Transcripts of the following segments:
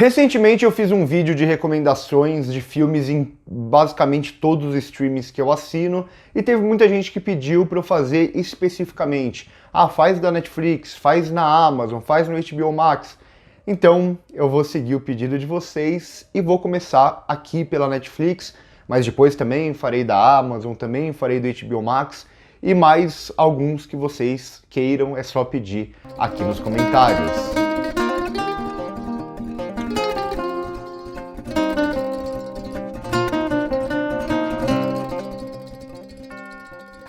Recentemente eu fiz um vídeo de recomendações de filmes em basicamente todos os streamings que eu assino e teve muita gente que pediu para eu fazer especificamente. Ah, faz da Netflix, faz na Amazon, faz no HBO Max. Então eu vou seguir o pedido de vocês e vou começar aqui pela Netflix, mas depois também farei da Amazon, também farei do HBO Max e mais alguns que vocês queiram, é só pedir aqui nos comentários.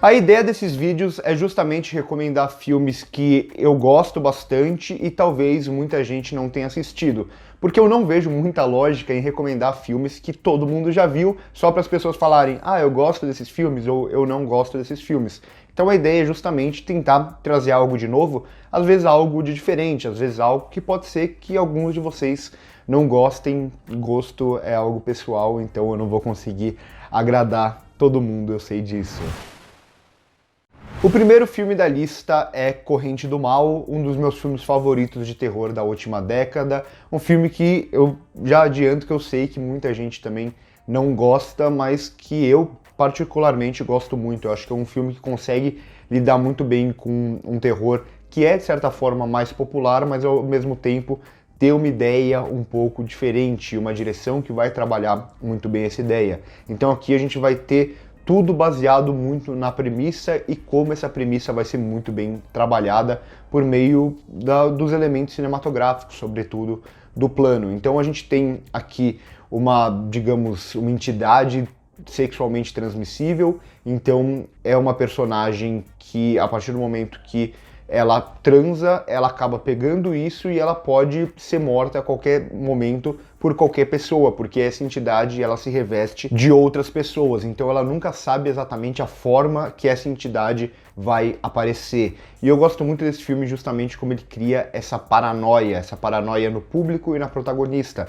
A ideia desses vídeos é justamente recomendar filmes que eu gosto bastante e talvez muita gente não tenha assistido, porque eu não vejo muita lógica em recomendar filmes que todo mundo já viu só para as pessoas falarem, ah, eu gosto desses filmes ou eu não gosto desses filmes. Então a ideia é justamente tentar trazer algo de novo, às vezes algo de diferente, às vezes algo que pode ser que alguns de vocês não gostem. Gosto é algo pessoal, então eu não vou conseguir agradar todo mundo, eu sei disso. O primeiro filme da lista é Corrente do Mal, um dos meus filmes favoritos de terror da última década. Um filme que eu já adianto que eu sei que muita gente também não gosta, mas que eu particularmente gosto muito. Eu acho que é um filme que consegue lidar muito bem com um terror que é, de certa forma, mais popular, mas ao mesmo tempo ter uma ideia um pouco diferente, uma direção que vai trabalhar muito bem essa ideia. Então aqui a gente vai ter tudo baseado muito na premissa e como essa premissa vai ser muito bem trabalhada por meio dos elementos cinematográficos, sobretudo do plano. Então a gente tem aqui uma, digamos, uma entidade sexualmente transmissível, então é uma personagem que, a partir do momento que ela transa, ela acaba pegando isso e ela pode ser morta a qualquer momento por qualquer pessoa, porque essa entidade ela se reveste de outras pessoas, então ela nunca sabe exatamente a forma que essa entidade vai aparecer. E eu gosto muito desse filme justamente como ele cria essa paranoia no público e na protagonista.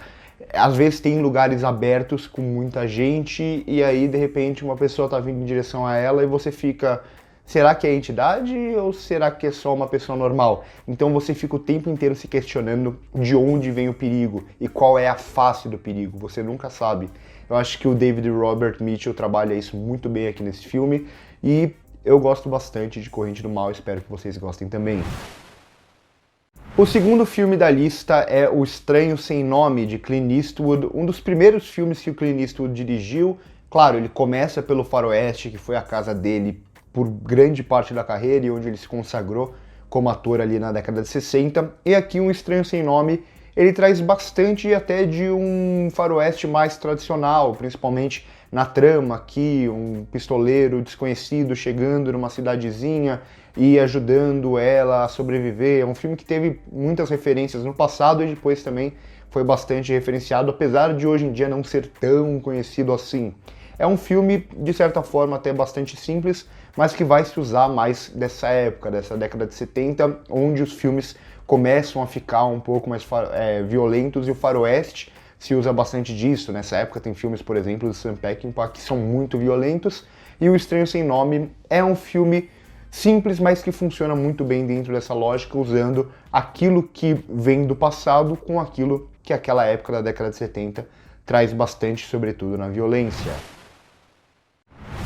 Às vezes tem lugares abertos com muita gente e aí de repente uma pessoa tá vindo em direção a ela e você fica... Será que é entidade ou será que é só uma pessoa normal? Então você fica o tempo inteiro se questionando de onde vem o perigo e qual é a face do perigo, você nunca sabe. Eu acho que o David Robert Mitchell trabalha isso muito bem aqui nesse filme e eu gosto bastante de Corrente do Mal, espero que vocês gostem também. O segundo filme da lista é O Estranho Sem Nome, de Clint Eastwood, um dos primeiros filmes que o Clint Eastwood dirigiu. Claro, ele começa pelo Faroeste, que foi a casa dele por grande parte da carreira e onde ele se consagrou como ator ali na década de 60. E aqui Um Estranho Sem Nome, ele traz bastante até de um faroeste mais tradicional, principalmente na trama aqui, um pistoleiro desconhecido chegando numa cidadezinha e ajudando ela a sobreviver. É um filme que teve muitas referências no passado e depois também foi bastante referenciado, apesar de hoje em dia não ser tão conhecido assim. É um filme, de certa forma, até bastante simples, mas que vai se usar mais dessa época, dessa década de 70, onde os filmes começam a ficar um pouco mais violentos e o faroeste se usa bastante disso. Nessa época tem filmes, por exemplo, do Sam Peckinpah que são muito violentos, e O Estranho Sem Nome é um filme simples, mas que funciona muito bem dentro dessa lógica, usando aquilo que vem do passado com aquilo que aquela época da década de 70 traz bastante, sobretudo na violência.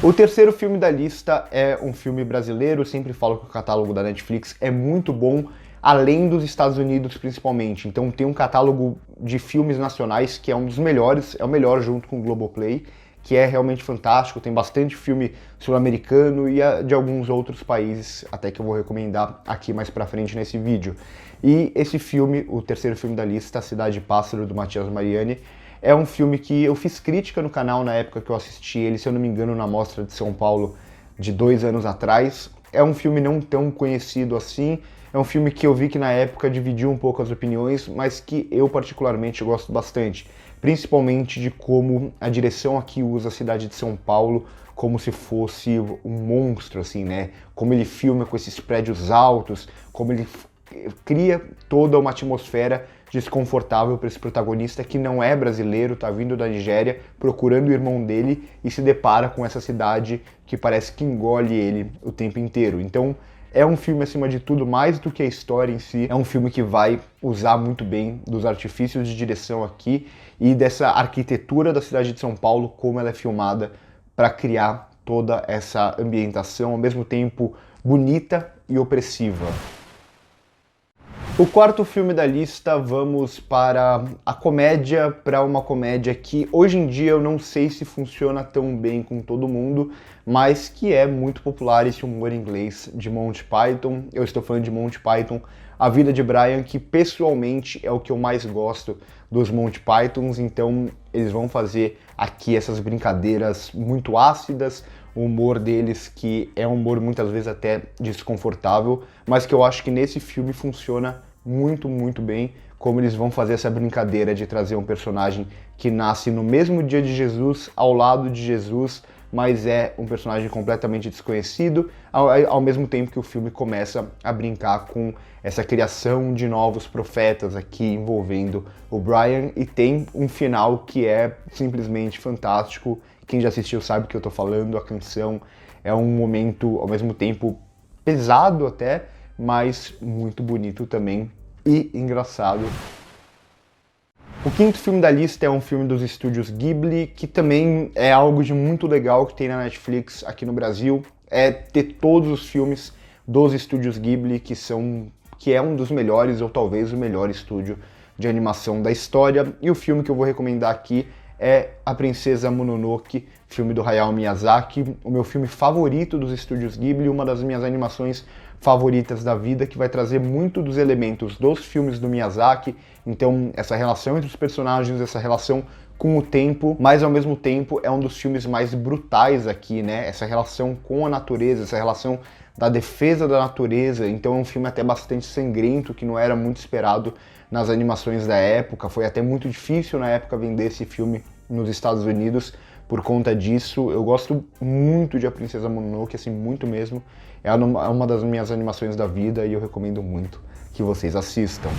O terceiro filme da lista é um filme brasileiro. Eu sempre falo que o catálogo da Netflix é muito bom, além dos Estados Unidos principalmente. Então tem um catálogo de filmes nacionais que é um dos melhores, é o melhor junto com o Globoplay, que é realmente fantástico. Tem bastante filme sul-americano e de alguns outros países, até que eu vou recomendar aqui mais pra frente nesse vídeo. E esse filme, o terceiro filme da lista, Cidade Pássaro, do Matias Mariani, é um filme que eu fiz crítica no canal na época que eu assisti ele, se eu não me engano, na Mostra de São Paulo de 2 anos atrás. É um filme não tão conhecido assim, é um filme que eu vi que na época dividiu um pouco as opiniões, mas que eu particularmente gosto bastante, principalmente de como a direção aqui usa a cidade de São Paulo como se fosse um monstro, assim, né? Como ele filma com esses prédios altos, como ele cria toda uma atmosfera desconfortável para esse protagonista que não é brasileiro, tá vindo da Nigéria, procurando o irmão dele e se depara com essa cidade que parece que engole ele o tempo inteiro. Então é um filme, acima de tudo, mais do que a história em si, é um filme que vai usar muito bem dos artifícios de direção aqui e dessa arquitetura da cidade de São Paulo, como ela é filmada, para criar toda essa ambientação, ao mesmo tempo bonita e opressiva. O quarto filme da lista, vamos para a comédia, para uma comédia que hoje em dia eu não sei se funciona tão bem com todo mundo, mas que é muito popular, esse humor inglês de Monty Python. Eu estou falando de Monty Python, A Vida de Brian, que pessoalmente é o que eu mais gosto dos Monty Pythons, então eles vão fazer aqui essas brincadeiras muito ácidas, o humor deles que é um humor muitas vezes até desconfortável, mas que eu acho que nesse filme funciona muito, muito bem, como eles vão fazer essa brincadeira de trazer um personagem que nasce no mesmo dia de Jesus, ao lado de Jesus, mas é um personagem completamente desconhecido, ao mesmo tempo que o filme começa a brincar com essa criação de novos profetas aqui envolvendo o Brian, e tem um final que é simplesmente fantástico. Quem já assistiu sabe o que eu tô falando, a canção é um momento ao mesmo tempo pesado até, mas muito bonito também e engraçado. O quinto filme da lista é um filme dos estúdios Ghibli, que também é algo de muito legal que tem na Netflix aqui no Brasil, é ter todos os filmes dos estúdios Ghibli, que é um dos melhores, ou talvez o melhor estúdio de animação da história. E o filme que eu vou recomendar aqui é A Princesa Mononoke, filme do Hayao Miyazaki, o meu filme favorito dos estúdios Ghibli, uma das minhas animações favoritas da vida, que vai trazer muito dos elementos dos filmes do Miyazaki, então essa relação entre os personagens, essa relação com o tempo, mas ao mesmo tempo é um dos filmes mais brutais aqui, né? Essa relação com a natureza, essa relação da defesa da natureza, então é um filme até bastante sangrento, que não era muito esperado nas animações da época, foi até muito difícil na época vender esse filme nos Estados Unidos por conta disso. Eu gosto muito de A Princesa Mononoke, assim, muito mesmo. É uma das minhas animações da vida e eu recomendo muito que vocês assistam.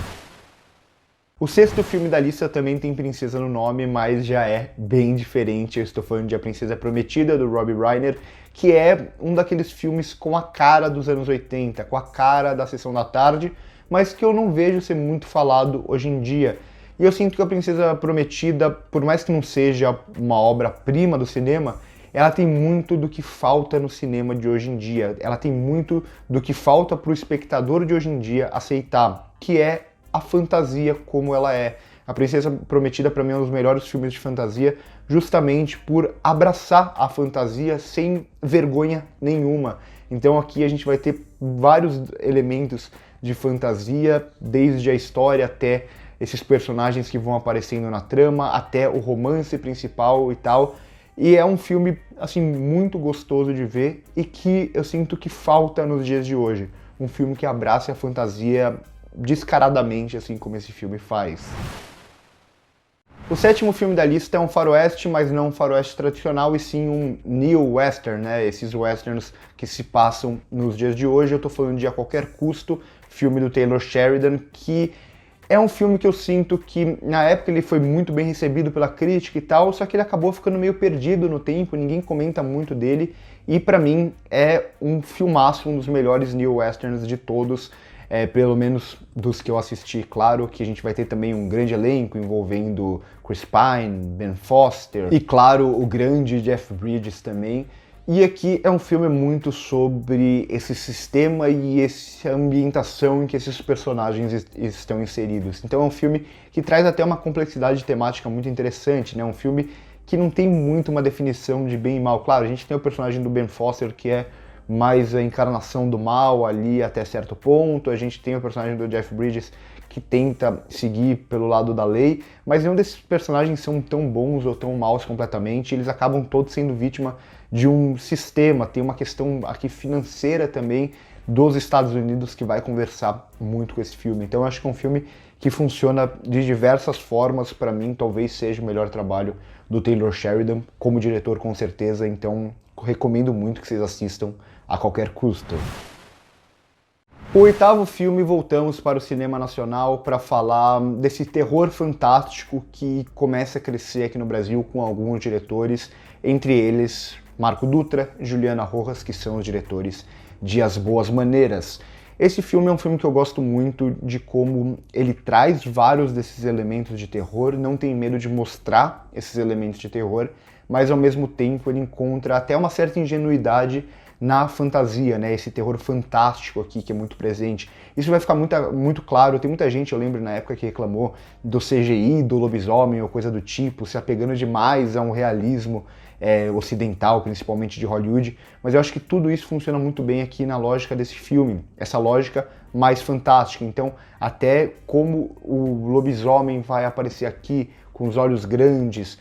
O sexto filme da lista também tem princesa no nome, mas já é bem diferente. Eu estou falando de A Princesa Prometida, do Rob Reiner, que é um daqueles filmes com a cara dos anos 80, com a cara da Sessão da Tarde, mas que eu não vejo ser muito falado hoje em dia. E eu sinto que A Princesa Prometida, por mais que não seja uma obra-prima do cinema, ela tem muito do que falta no cinema de hoje em dia. Ela tem muito do que falta para o espectador de hoje em dia aceitar, que é a fantasia como ela é. A Princesa Prometida, para mim, é um dos melhores filmes de fantasia, justamente por abraçar a fantasia sem vergonha nenhuma. Então aqui a gente vai ter vários elementos de fantasia, desde a história até esses personagens que vão aparecendo na trama, até o romance principal e tal. E é um filme, assim, muito gostoso de ver e que eu sinto que falta nos dias de hoje. Um filme que abrace a fantasia descaradamente, assim como esse filme faz. O sétimo filme da lista é um faroeste, mas não um faroeste tradicional, e sim um neo-western, né? Esses westerns que se passam nos dias de hoje. Eu tô falando de A Qualquer Custo, filme do Taylor Sheridan, que é um filme que eu sinto que na época ele foi muito bem recebido pela crítica e tal, só que ele acabou ficando meio perdido no tempo, ninguém comenta muito dele, e pra mim é um filmaço, um dos melhores neo-westerns de todos, pelo menos dos que eu assisti. Claro que a gente vai ter também um grande elenco envolvendo Chris Pine, Ben Foster e, claro, o grande Jeff Bridges também. E aqui é um filme muito sobre esse sistema e essa ambientação em que esses personagens estão inseridos. Então é um filme que traz até uma complexidade temática muito interessante, né? Um filme que não tem muito uma definição de bem e mal. Claro, a gente tem o personagem do Ben Foster, que é mais a encarnação do mal ali até certo ponto. A gente tem o personagem do Jeff Bridges, que tenta seguir pelo lado da lei, mas nenhum desses personagens são tão bons ou tão maus completamente. Eles acabam todos sendo vítima de um sistema. Tem uma questão aqui financeira também dos Estados Unidos que vai conversar muito com esse filme. Então eu acho que é um filme que funciona de diversas formas. Para mim, talvez seja o melhor trabalho do Taylor Sheridan como diretor, com certeza. Então recomendo muito que vocês assistam A Qualquer Custo. O oitavo filme, voltamos para o cinema nacional para falar desse terror fantástico que começa a crescer aqui no Brasil com alguns diretores, entre eles Marco Dutra, Juliana Rojas, que são os diretores de As Boas Maneiras. Esse filme é um filme que eu gosto muito de como ele traz vários desses elementos de terror, não tem medo de mostrar esses elementos de terror, mas ao mesmo tempo ele encontra até uma certa ingenuidade na fantasia, né? Esse terror fantástico aqui que é muito presente. Isso vai ficar muito claro, tem muita gente, eu lembro na época, que reclamou do CGI, do lobisomem ou coisa do tipo, se apegando demais a um realismo ocidental, principalmente de Hollywood, mas eu acho que tudo isso funciona muito bem aqui na lógica desse filme, essa lógica mais fantástica. Então, até como o lobisomem vai aparecer aqui com os olhos grandes,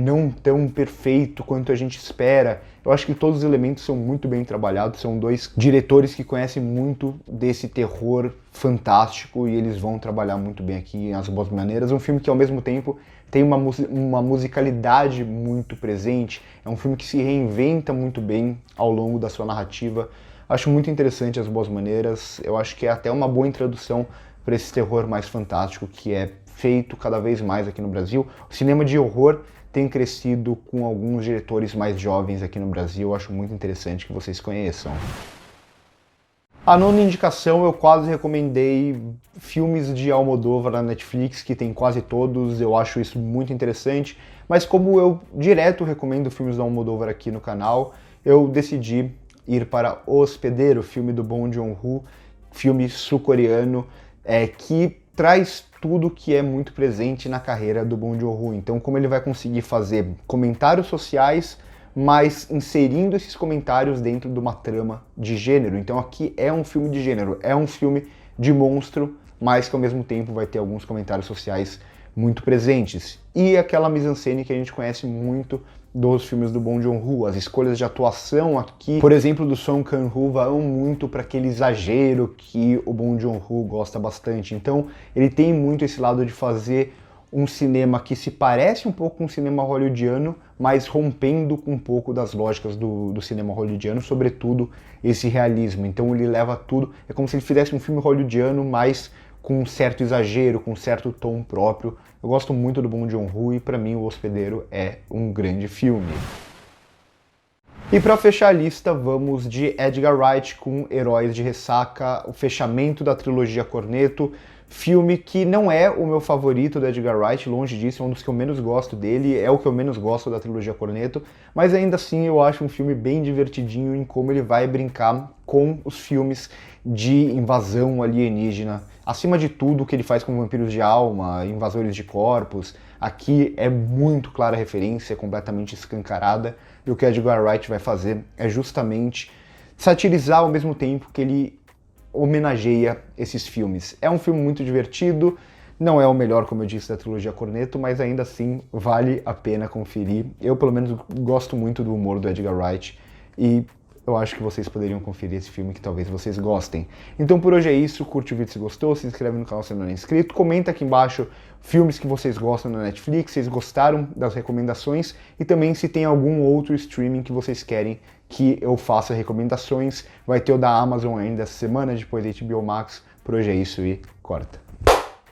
não tão perfeito quanto a gente espera. Eu acho que todos os elementos são muito bem trabalhados, são dois diretores que conhecem muito desse terror fantástico e eles vão trabalhar muito bem aqui em As Boas Maneiras. Um filme que ao mesmo tempo tem uma musicalidade muito presente, é um filme que se reinventa muito bem ao longo da sua narrativa. Acho muito interessante As Boas Maneiras, eu acho que é até uma boa introdução para esse terror mais fantástico que é feito cada vez mais aqui no Brasil. O cinema de horror tem crescido com alguns diretores mais jovens aqui no Brasil, eu acho muito interessante que vocês conheçam. A nona indicação, eu quase recomendei filmes de Almodóvar na Netflix, que tem quase todos, eu acho isso muito interessante, mas como eu direto recomendo filmes do Almodóvar aqui no canal, eu decidi ir para O Hospedeiro, filme do Bong Joon-ho, filme sul-coreano, que traz tudo que é muito presente na carreira do Bong Joon-ho. Então, como ele vai conseguir fazer comentários sociais, mas inserindo esses comentários dentro de uma trama de gênero. Então aqui é um filme de gênero, é um filme de monstro, mas que ao mesmo tempo vai ter alguns comentários sociais muito presentes. E aquela mise-en-scène que a gente conhece muito dos filmes do Bong Joon-ho, as escolhas de atuação aqui, por exemplo, do Song Kang-ho, vão muito para aquele exagero que o Bong Joon-ho gosta bastante. Então ele tem muito esse lado de fazer um cinema que se parece um pouco com o cinema hollywoodiano, mas rompendo com um pouco das lógicas do cinema hollywoodiano, sobretudo esse realismo. Então ele leva tudo, é como se ele fizesse um filme hollywoodiano, mas com um certo exagero, com um certo tom próprio. Eu gosto muito do Bong Joon-ho e para mim O Hospedeiro é um grande filme. E para fechar a lista, vamos de Edgar Wright com Heróis de Ressaca, o fechamento da trilogia Cornetto, filme que não é o meu favorito do Edgar Wright, longe disso, é um dos que eu menos gosto dele, é o que eu menos gosto da trilogia Cornetto, mas ainda assim eu acho um filme bem divertidinho em como ele vai brincar com os filmes de invasão alienígena. Acima de tudo, o que ele faz com Vampiros de Alma, Invasores de Corpos, aqui é muito clara a referência, é completamente escancarada, e o que Edgar Wright vai fazer é justamente satirizar ao mesmo tempo que ele homenageia esses filmes. É um filme muito divertido, não é o melhor, como eu disse, da trilogia Cornetto, mas ainda assim vale a pena conferir. Eu, pelo menos, gosto muito do humor do Edgar Wright e eu acho que vocês poderiam conferir esse filme que talvez vocês gostem. Então por hoje é isso, curte o vídeo se gostou, se inscreve no canal se não é inscrito, comenta aqui embaixo filmes que vocês gostam na Netflix, se vocês gostaram das recomendações e também se tem algum outro streaming que vocês querem que eu faça recomendações. Vai ter o da Amazon ainda essa semana, depois da HBO Max. Por hoje é isso e corta.